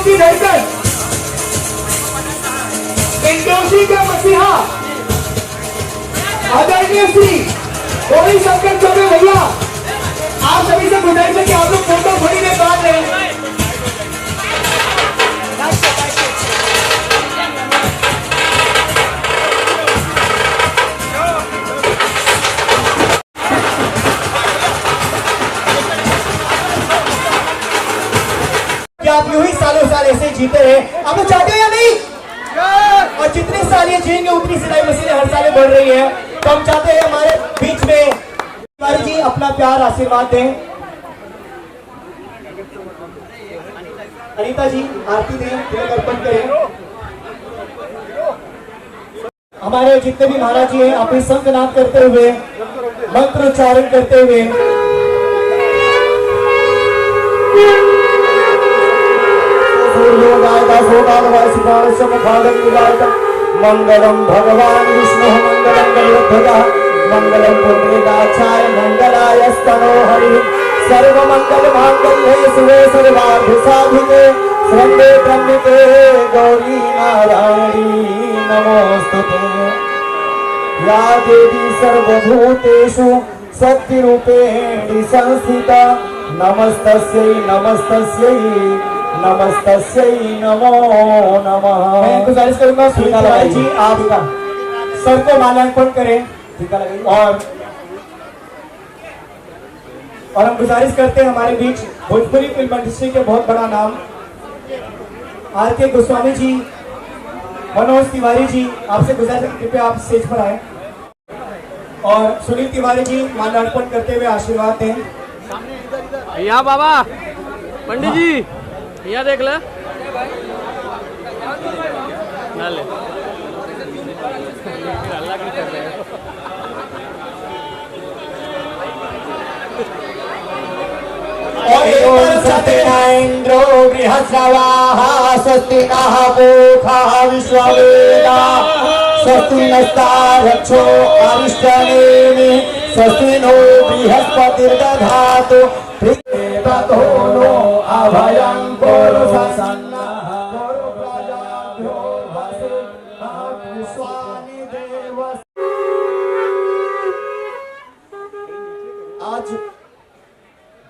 की धड़कन, इंडोसी का मसीहा आदरणीय श्री गौरी शंकर चौबे भैया, आप सभी से गुजारिश है कि आप लोग फोटो थोड़ी देर बाद लें। आप यूं ही सालों साल ऐसे जीते रहे, आप लोग चाहते हैं या नहीं? और जितनी साल ये जिएंगे उतनी सिलाई मशीनें हर साल बढ़ रही है। तो हम चाहते हैं हमारे बीच में तिवारी जी अपना प्यार आशीर्वाद दें। अनीता जी आरती दें, तिलक अर्पण करें। हमारे जितने भी महाराज जी हैं अपनी संतनाद करते हुए, मंत्र उच्चारण करते हुए मंगलम भगवान विष्णु मंगलम गरुड़ध्वजः मंगलम पुण्डरीकाक्षाय मंगलाय हरि सर्वमंगल मांगल्ये शिवे सर्वार्थ साधिके शरण्ये त्र्यंबके गौरी नारायणी नमोस्तुते। या देवी सर्वभूतेषु शक्तिरूपेण संस्थिता नमस्तस्यै नमस्तस्यै नमस्तस्यै नमो नमः। मैं गुजारिश करूंगा सुनीता जी आप सर को माल्यार्पण करें और हम गुजारिश करते हैं हमारे बीच भोजपुरी फिल्म इंडस्ट्री के बहुत बड़ा नाम आर.के. गोस्वामी जी, मनोज तिवारी जी, आपसे गुजारिश है कृपया आप स्टेज पर आए और सुनील तिवारी जी माल्यार्पण करते हुए आशीर्वाद दें। यहाँ बाबा पंडित जी यहाँ देख ले ना ले अल्लाह की कर रहे हैं। इंद्रो बृहस्रवाः स्वस्ति नः पूषा विश्ववेदाः स्वस्ति नस्तारक्षो अरिष्टनेमिः स्वस्ति नो बृहस्पतिर्दधातु ततो नो अभयं पुरुषसन्नः गुरुप्रजाभ्यो वसुधानि देवस्य। आज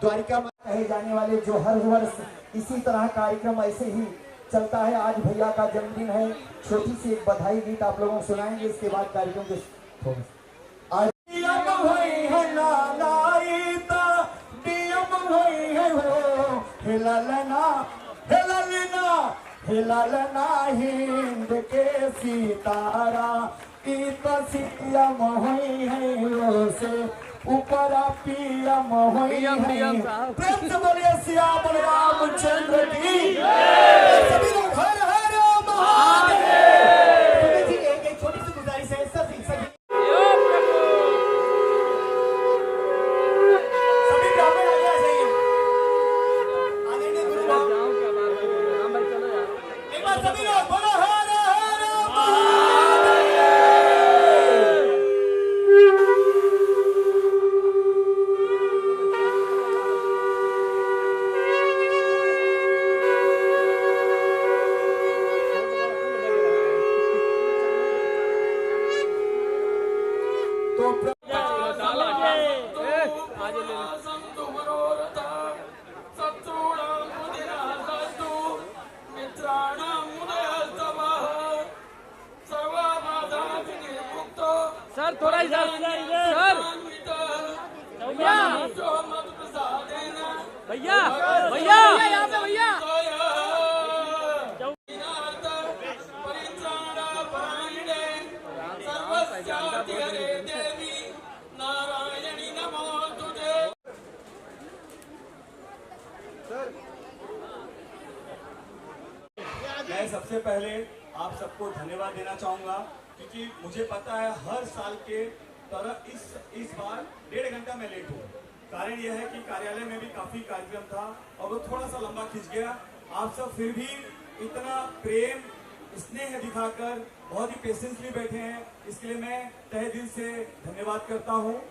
द्वारिका में कहे जाने वाले जो हर वर्ष इसी तरह कार्यक्रम ऐसे ही चलता है, आज भैया का जन्मदिन है। छोटी सी एक बधाई गीत आप लोगों को सुनाएंगे, इसके बाद कार्यक्रम के आज हिललना हिंद के सितारा सीएम हुई है से ऊपर पीएम हुई है। प्रेम से बोलिए सियाम रामचंद्र की सभी लोग हर हर महादेव। जी एक छोटी सी गुजारिश है, सभी ब्राह्मण आ जाइए, आदरणीय गुरु एक बार सभी लोग बोलो हर हर महादेव। सर थोड़ा ही सर भैया भैया यहाँ पे भैया मैं सबसे पहले आप सबको धन्यवाद देना चाहूंगा, क्योंकि मुझे पता है हर साल के तरह इस बार 1.5 घंटा मैं लेट हूँ। कारण यह है कि कार्यालय में भी काफी कार्यक्रम था और वो थोड़ा सा लंबा खिंच गया। आप सब फिर भी इतना प्रेम स्नेह दिखाकर बहुत ही पेशेंसली बैठे हैं, इसके लिए मैं तहे दिल से धन्यवाद करता हूँ।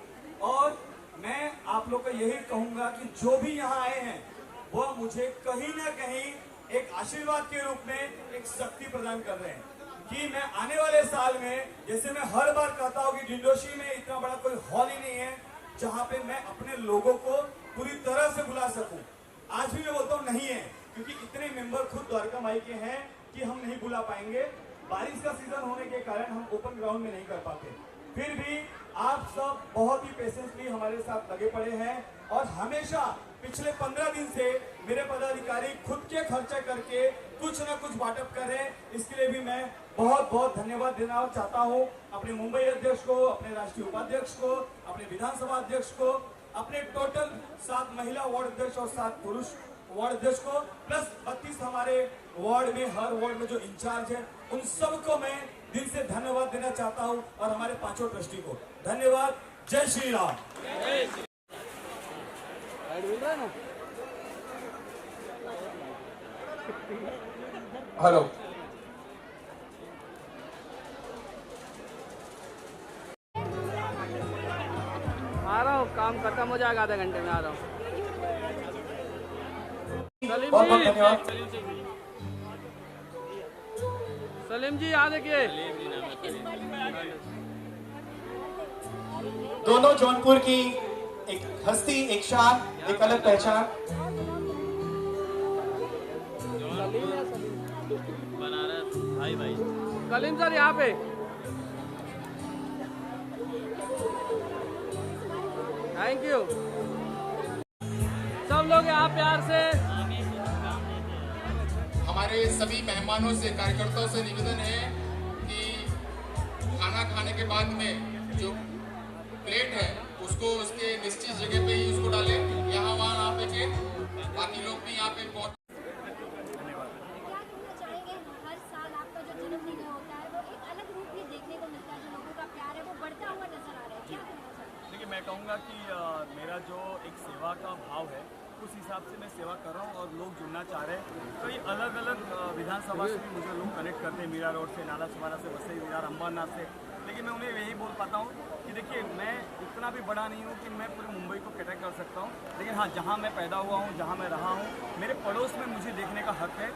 और मैं आप लोग को यही कहूंगा कि जो भी यहाँ आए हैं वो मुझे कहीं ना कहीं एक आशीर्वाद के रूप में एक शक्ति प्रदान कर रहे हैं कि मैं आने वाले साल में, जैसे मैं हर बार कहता हूँ कि डिंडोशी में इतना बड़ा कोई हॉल ही नहीं है जहां पे मैं अपने लोगों को पूरी तरह से बुला सकूं। आज भी मैं बोलता हूँ नहीं है, क्योंकि इतने मेंबर खुद द्वारका माई के हैं कि हम नहीं बुला पाएंगे। बारिश का सीजन होने के कारण हम ओपन ग्राउंड में नहीं कर पाते। फिर भी आप सब बहुत ही पेशेंसली हमारे साथ लगे पड़े हैं और हमेशा पिछले 15 दिन से मेरे पदाधिकारी खुद के खर्चे करके कुछ ना कुछ वाटअप कर रहे हैं। इसके लिए भी मैं बहुत बहुत धन्यवाद देना चाहता हूं अपने मुंबई अध्यक्ष को, अपने राष्ट्रीय उपाध्यक्ष को, अपने विधानसभा अध्यक्ष को, अपने टोटल 7 महिला वार्ड अध्यक्ष और 7 पुरुष वार्ड अध्यक्ष को, प्लस 32 हमारे वार्ड में, हर वार्ड में जो इंचार्ज है, उन सबको मैं दिल से धन्यवाद देना चाहता हूं और हमारे 5 ट्रस्टी को धन्यवाद। जय श्री राम। मिल रहा है ना? हेलो, आ रहा हूँ, काम खत्म हो जाएगा, आधे घंटे में आ रहा हूँ। सलीम बहुत बहुत जी, धन्यवाद। सलीम जी यहाँ देखिए। दोनों जौनपुर की एक हस्ती, एक शान, एक अलग पहचान। कलीम सर यहाँ पे। Thank you. सब लोग यहाँ प्यार से। हमारे सभी मेहमानों से, कार्यकर्ताओं से निवेदन है कि खाना खाने के बाद में जो प्लेट है उसको उसके निश्चित जगह पे ही उसको डालें, यहाँ वहाँ पे के बाकी लोग भी यहाँ पे बहुत। क्या कहना चाहेंगे, हर साल आपका जो जन्मदिन होता है वो एक अलग रूप ही देखने को मिलता है, जो लोगों का प्यार है वो बढ़ता हुआ नजर आ रहा है, क्या कहना चाहेंगे? देखिए, मैं कहूँगा कि मेरा जो एक सेवा का भाव है उस हिसाब से मैं सेवा कर रहा हूँ और लोग जुड़ना चाह रहे हैं। कई अलग अलग विधानसभा से भी मुझे लोग कनेक्ट करते हैं, मीरा रोड से, नाला सुमारा से, वसई विहार, अंबरनाथ से। लेकिन मैं उन्हें यही बोल पाता हूँ कि देखिए, मैं इतना भी बड़ा नहीं हूँ कि मैं पूरी मुंबई को कैटर कर सकता हूँ, लेकिन हाँ, जहाँ मैं पैदा हुआ हूँ, जहाँ मैं रहा हूँ, मेरे पड़ोस में मुझे देखने का हक है।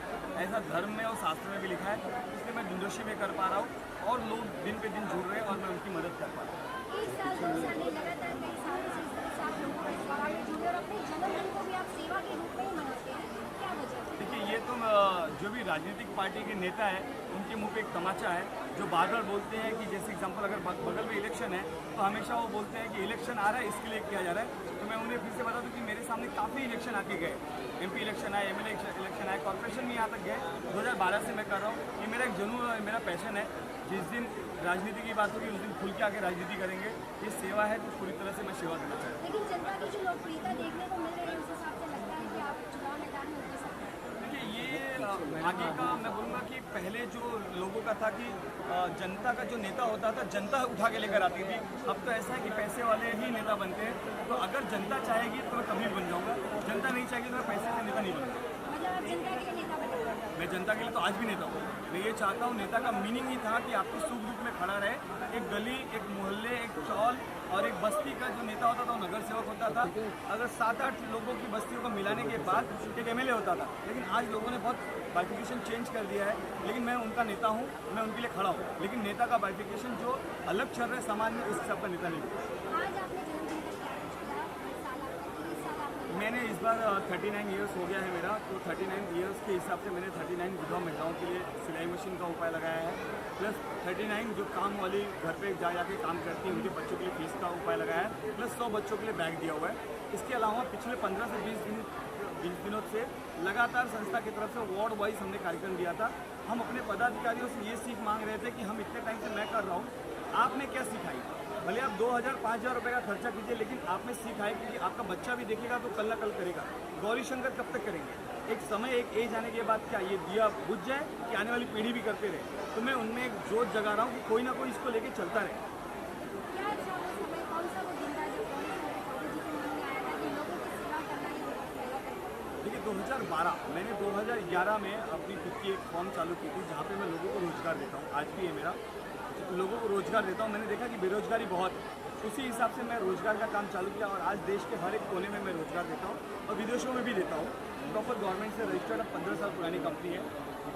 ऐसा धर्म में और शास्त्र में भी लिखा है, इसलिए मैं डिंडोशी में कर पा रहा हूँ और लोग दिन पे दिन जुड़ रहे हैं और मैं उनकी मदद कर पा रहा हूँ। एक साल 2 साल नहीं, लगातार कई सालों से इस तरह से आप लोगों के सेवा में जुड़े और अपने जन्मदिन को भी आप सेवा के रूप में ही मनाते हैं, क्या वजह है? देखिए, ये तो जो भी राजनीतिक पार्टी के नेता है उनके मुंह पे एक तमाचा है, जो बार बार बोलते हैं कि जैसे एग्जांपल अगर बगल में इलेक्शन है तो हमेशा वो बोलते हैं कि इलेक्शन आ रहा है इसके लिए किया जा रहा है। तो मैं उन्हें फिर से बता दूं कि मेरे सामने काफ़ी इलेक्शन आके गए, MP इलेक्शन आए, MLA इलेक्शन आए, कॉर्पोरेशन में यहाँ तक गए। 2012 से मैं कर रहा हूँ। ये मेरा एक जुनून और मेरा पैशन है। जिस दिन राजनीति की बात होगी उस दिन खुल के आके राजनीति करेंगे। ये सेवा है, तो पूरी तरह से मैं सेवा देना चाहता हूँ। लेकिन जनता की जो लोकप्रियता देखने को मिल रही है उस हिसाब से लगता है कि आप चुनाव मैदान में उतर सकते हैं। देखिए, ये आगे का मैं बोलूँगा कि पहले जो लोगों का था कि जनता का जो नेता होता था जनता उठा के लेकर आती थी। अब तो ऐसा है कि पैसे वाले ही नेता बनते हैं। तो अगर जनता चाहेगी तो मैं कभी भी बन जाऊँगा, जनता नहीं चाहेगी तो मैं पैसे से नेता नहीं बनूँगा। मतलब आप जनता के लिए नेता बने। मैं जनता के लिए तो आज भी नेता हूँ। मैं ये चाहता हूँ, नेता का मीनिंग ही था कि आपके सुख दुख में खड़ा रहे। एक गली, एक मोहल्ले, एक चौल और एक बस्ती का जो नेता होता था वो नगर सेवक होता था। अगर 7-8 लोगों की बस्तियों को मिलाने के बाद एक MLA होता था। लेकिन आज लोगों ने बहुत बाइफिकेशन चेंज कर दिया है। लेकिन मैं उनका नेता हूँ, मैं उनके लिए खड़ा हूँ। लेकिन नेता का बाइफिकेशन जो अलग चल रहा है समाज में, उस हिसाब का नेता नहीं हूँ। आज आपने जन्मदिन का क्या कुछ किया? हर साल आपका 30 साल आपने मैंने इस बार 39 ईयर्स हो गया है मेरा, तो 39 ईयर्स के हिसाब से मैंने 39 विधवा महिलाओं के लिए सिलाई मशीन का उपाय लगाया है, प्लस 39 जो काम वाली घर पे जा जाके काम करती है उनके बच्चों के लिए फीस का उपाय लगाया है, प्लस 100 बच्चों के लिए बैग दिया हुआ है। इसके अलावा पिछले 15 से 20 दिनों से लगातार संस्था की तरफ से वार्ड वाइज हमने कार्यक्रम दिया था। हम अपने पदाधिकारियों से ये सीख मांग रहे थे कि हम इतने टाइम से मैं कर रहा हूँ, आपने क्या सिखाई? भले आप 2000-5000 रुपये का खर्चा कीजिए, लेकिन आप में सीख आए क्योंकि आपका बच्चा भी देखेगा तो कल ना कल करेगा। गौरी शंकर कब तक करेंगे? एक समय, एक एज आने के बाद क्या ये दिया बुझ जाए कि आने वाली पीढ़ी भी करते रहे? तो मैं उनमें एक जोश जगा रहा हूँ कि कोई ना कोई इसको लेके चलता रहे। क्या अच्छा वो समय, कौन सा वो दिन था जब कौन से मेरे जी के मन में आया था कि लोगों की सेवा करना ही होगा, सेवा करना? देखिए, 2012 मैंने 2011 में अपनी खुद की एक फॉर्म चालू की थी जहाँ पे मैं लोगों को रोजगार देता हूँ। आज भी है मेरा, लोगों को रोजगार देता हूँ। मैंने देखा कि बेरोजगारी बहुत है, उसी हिसाब से मैं रोजगार का काम चालू किया और आज देश के हर एक कोने में मैं रोजगार देता हूँ और विदेशों में भी देता हूँ। प्रॉपर गवर्नमेंट से रजिस्टर्ड 15 साल पुरानी कंपनी है।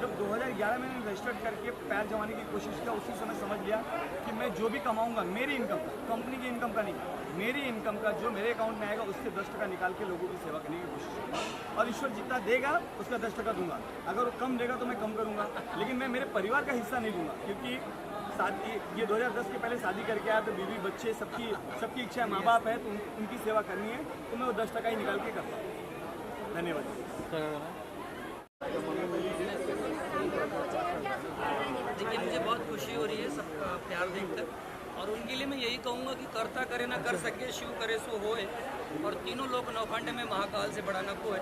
जब 2011 में मैंने रजिस्टर्ड करके पैर जमाने की कोशिश किया, उसी समय समझ लिया कि मैं जो भी कमाऊंगा मेरी इनकम का, कंपनी की इनकम का नहीं, मेरी इनकम का जो मेरे अकाउंट में आएगा उससे 10% निकाल के लोगों की सेवा करने की कोशिश करूँगा। और ईश्वर जितना देगा उसका 10% दूंगा। अगर वो कम देगा तो मैं कम करूँगा, लेकिन मैं मेरे परिवार का हिस्सा नहीं दूंगा, क्योंकि ये 2010 के पहले शादी करके आया तो बीवी बच्चे सबकी इच्छा है, माँ बाप है तो उनकी सेवा करनी है, तो मैं वो 10% ही निकाल के करता हूँ। धन्यवाद। देखिए, मुझे बहुत खुशी हो रही है सबका प्यार देखकर, और उनके लिए मैं यही कहूँगा कि करता करे ना कर सके, शिव करे सो होए, और तीनों लोक नौखंड में महाकाल से बड़ा न कोय।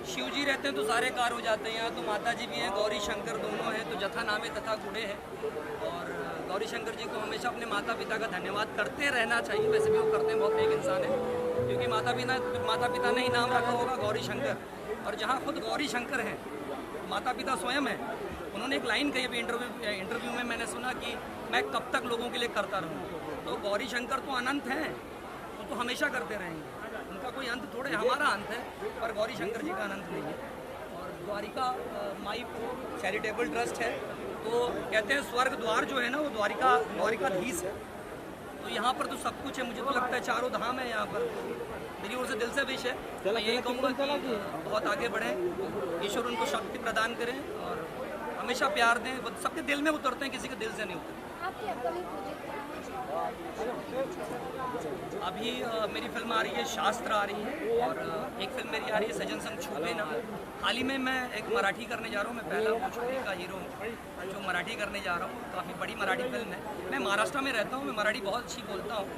शिव जी रहते हैं तो सारे कार्य हो जाते हैं। यहाँ तो माता जी भी हैं, गौरी शंकर दोनों हैं, तो जथा नामे तथा गुणे हैं। और गौरी शंकर जी को हमेशा अपने माता पिता का धन्यवाद करते रहना चाहिए। वैसे भी वो करते हैं, बहुत नेक इंसान है, क्योंकि माता पिता ने ही नाम रखा होगा गौरी शंकर। और जहाँ खुद गौरी शंकर हैं, माता पिता स्वयं हैं, उन्होंने एक लाइन कही अभी इंटरव्यू में मैंने सुना कि मैं कब तक लोगों के लिए करता रहूँ। तो गौरी शंकर तो अनंत हैं, वो तो हमेशा करते रहेंगे, उनका कोई अंत थोड़े, हमारा अंत है पर गौरी शंकर जी का अनंत नहीं है। और द्वारिका माई चैरिटेबल ट्रस्ट है, तो कहते हैं स्वर्ग द्वार जो है ना वो द्वारिकाधीश है। तो यहाँ पर तो सब कुछ है, मुझे तो लगता है चारों धाम है यहाँ पर। मेरी ओर से दिल से विश है, मैं यही कहूँगा कि बहुत आगे बढ़ें, ईश्वर उनको शक्ति प्रदान करें और हमेशा प्यार दें। वो सबके दिल में उतरते हैं, किसी के दिल से नहीं उतरते। आपकी अपकमिंग प्रोजेक्ट क्या है? अभी मेरी फिल्म आ रही है शास्त्र आ रही है, और एक फिल्म मेरी आ रही है सजन संग छूटे ना। हाल ही में मैं एक मराठी करने जा रहा हूँ, मैं पहला भोजपुरी का हीरो हूँ जो मराठी करने जा रहा हूँ। काफ़ी बड़ी मराठी फिल्म है। मैं महाराष्ट्र में रहता हूँ, मैं मराठी बहुत अच्छी बोलता हूँ।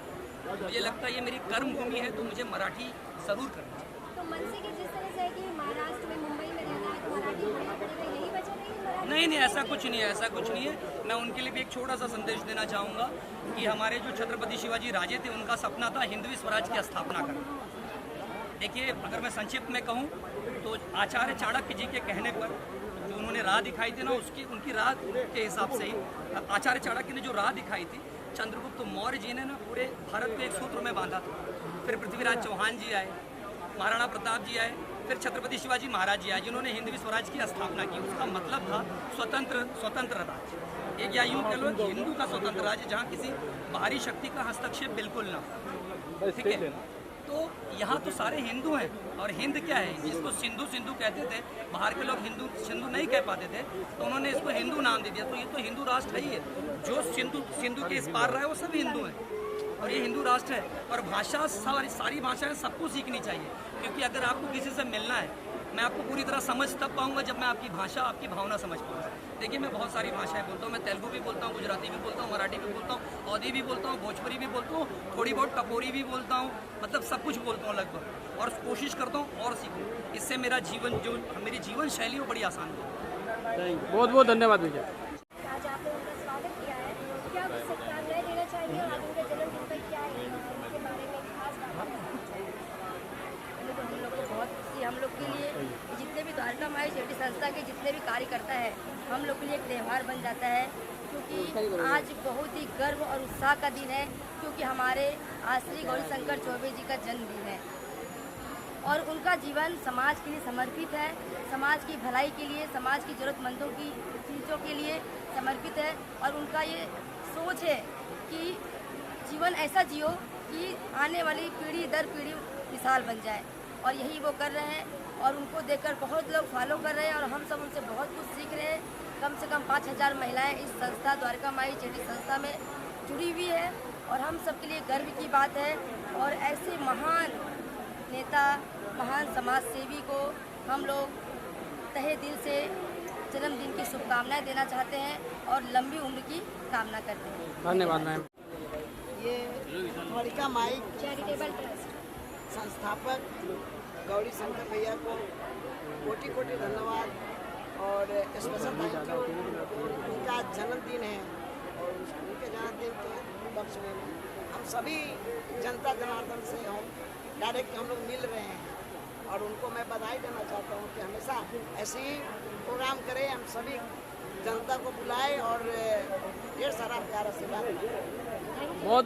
मुझे लगता है ये मेरी कर्म भूमि है, तो मुझे मराठी ज़रूर करना चाहिए। तो मन से कि जिस तरह से है कि महाराष्ट्र में, मुंबई में रहना है तो मराठी बोलना पड़ेगा, यही वजह नहीं? नहीं, ऐसा कुछ नहीं है, ऐसा कुछ नहीं है। मैं उनके लिए भी एक छोटा सा संदेश देना चाहूँगा कि हमारे जो छत्रपति शिवाजी राजे थे, उनका सपना था हिंदवी स्वराज की स्थापना करना। देखिए, अगर मैं संक्षिप्त में कहूँ तो आचार्य चाणक्य जी के कहने पर जो उन्होंने राह दिखाई थी ना, उनकी राह के हिसाब से ही आचार्य चाणक्य ने जो राह दिखाई थी, चंद्रगुप्त मौर्य जी ने ना पूरे भारत को एक सूत्र में बांधा था। फिर पृथ्वीराज चौहान जी आए, महाराणा प्रताप जी आए, फिर छत्रपति शिवाजी महाराज जी आए, जिन्होंने हिंदवी स्वराज की स्थापना की। उसका मतलब था स्वतंत्र राज्य, एक या यूँ कह लो हिंदू का स्वतंत्र राज्य, जहाँ किसी बाहरी शक्ति का हस्तक्षेप बिल्कुल ना हो। ठीक है, तो यहाँ तो सारे हिंदू हैं। और हिंद क्या है, जिसको सिंधु कहते थे, बाहर के लोग सिंधु नहीं कह पाते थे, तो उन्होंने इसको हिंदू नाम दे दिया। तो ये तो हिंदू राष्ट्र ही है। जो सिंधु के इस पार रहा है वो सब हिंदू हैं, और ये हिंदू राष्ट्र है। और भाषा, सारी भाषाएं सबको सीखनी चाहिए, क्योंकि अगर आपको किसी से मिलना है, मैं आपको पूरी तरह समझ तब पाऊंगा जब मैं आपकी भाषा, आपकी भावना समझ पाऊंगा। देखिए, मैं बहुत सारी भाषाएं बोलता हूँ, मैं तेलुगु भी बोलता हूँ, गुजराती भी बोलता हूँ, मराठी भी बोलता हूँ, अवधी भी बोलता हूँ, भोजपुरी भी बोलता हूँ, थोड़ी बहुत टपोरी भी बोलता हूँ, मतलब सब कुछ बोलता हूँ लगभग, और कोशिश करता हूँ और सीखूँ। इससे मेरा जीवन, जो मेरी जीवन शैली है वो बड़ी आसान हो। बहुत बहुत धन्यवाद भैया। आज आपने उनका स्वागत किया है, क्या कुछ शुभकामनाएं देना चाहेंगे और आज उनके जन्मदिन पर क्या है उनके बारे में खास बात बताना चाहेंगे? हम लोग को बहुत खुशी, हम लोग के लिए जितने भी द्वारिका माई चैरिटी संस्था के जितने भी कार्यकर्ता है, हम लोग के लिए एक त्यौहार बन जाता है, क्योंकि आज बहुत ही गर्व और उत्साह का दिन है, क्योंकि हमारे श्री गौरी शंकर चौबे जी का जन्मदिन है और उनका जीवन समाज के लिए समर्पित है, समाज की भलाई के लिए, समाज की ज़रूरतमंदों की चीज़ों के लिए समर्पित है। और उनका ये सोच है कि जीवन ऐसा जियो कि आने वाली पीढ़ी दर पीढ़ी मिसाल बन जाए, और यही वो कर रहे हैं। और उनको देखकर बहुत लोग फॉलो कर रहे हैं और हम सब उनसे बहुत कुछ सीख रहे हैं। कम से कम 5000 महिलाएं इस संस्था द्वारिका माई चैरिटी संस्था में जुड़ी हुई है, और हम सब के लिए गर्व की बात है। और ऐसे महान नेता, महान समाज सेवी को हम लोग तहे दिल से जन्मदिन की शुभकामनाएं देना चाहते हैं और लंबी उम्र की कामना करते हैं। धन्यवाद मैम। ये द्वारिका माई चैरिटेबल ट्रस्ट संस्थापक गौरी शंकर भैया को कोटि कोटि धन्यवाद और स्पेशल थैंक यू। उनका जन्मदिन है और उनके जन्मदिन के पक्ष में हम सभी जनता जनार्दन से डायरेक्ट हम लोग मिल रहे हैं, और उनको मैं बधाई देना चाहता हूँ कि हमेशा ऐसे ही प्रोग्राम करें, हम सभी जनता को बुलाएं और ढेर सारा प्यारा सेवा करें। बहुत